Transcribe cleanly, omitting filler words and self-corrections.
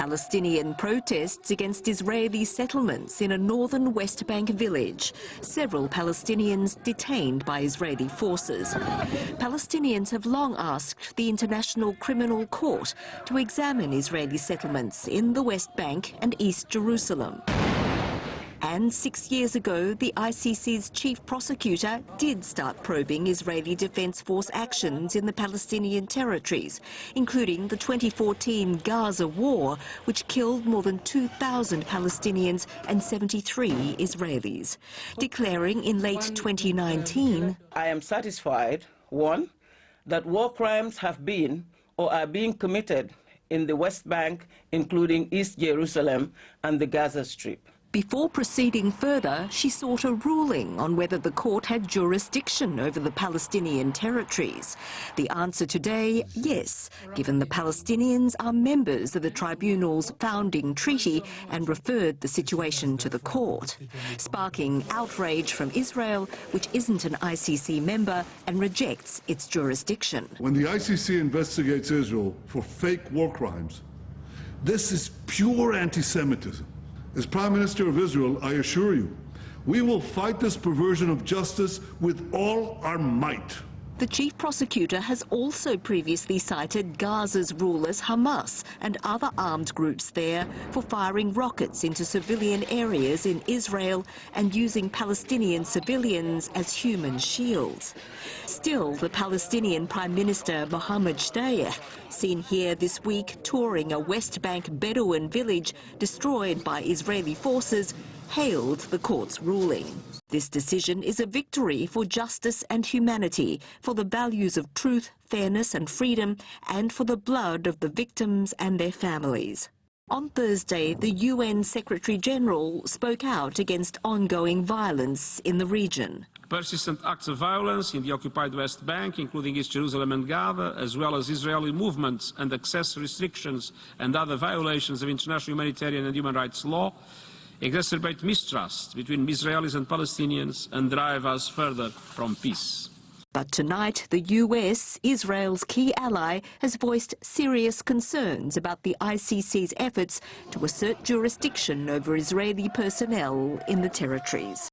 Palestinian protests against Israeli settlements in a northern West Bank village. Several Palestinians detained by Israeli forces. Palestinians have long asked the International Criminal Court to examine Israeli settlements in the West Bank and East Jerusalem. And 6 years ago, the ICC's chief prosecutor did start probing Israeli Defense Force actions in the Palestinian territories, including the 2014 Gaza war, which killed more than 2,000 Palestinians and 73 Israelis. Declaring in late 2019, I am satisfied, one, that war crimes have been or are being committed in the West Bank, including East Jerusalem and the Gaza Strip. Before proceeding further, she sought a ruling on whether the court had jurisdiction over the Palestinian territories. The answer today, yes, given the Palestinians are members of the tribunal's founding treaty and referred the situation to the court, sparking outrage from Israel, which isn't an ICC member and rejects its jurisdiction. When the ICC investigates Israel for fake war crimes, this is pure anti-Semitism. As Prime Minister of Israel, I assure you, we will fight this perversion of justice with all our might. The chief prosecutor has also previously cited Gaza's rulers Hamas and other armed groups there for firing rockets into civilian areas in Israel and using Palestinian civilians as human shields. Still, the Palestinian Prime Minister Mohammed Shtayyeh, seen here this week touring a West Bank Bedouin village destroyed by Israeli forces, hailed the court's ruling. This decision is a victory for justice and humanity, for the values of truth, fairness and freedom, and for the blood of the victims and their families. On Thursday, the UN Secretary-General spoke out against ongoing violence in the region. Persistent acts of violence in the occupied West Bank, including East Jerusalem and Gaza, as well as Israeli movements and access restrictions and other violations of international humanitarian and human rights law, exacerbate mistrust between Israelis and Palestinians and drive us further from peace. But tonight, the US, Israel's key ally, has voiced serious concerns about the ICC's efforts to assert jurisdiction over Israeli personnel in the territories.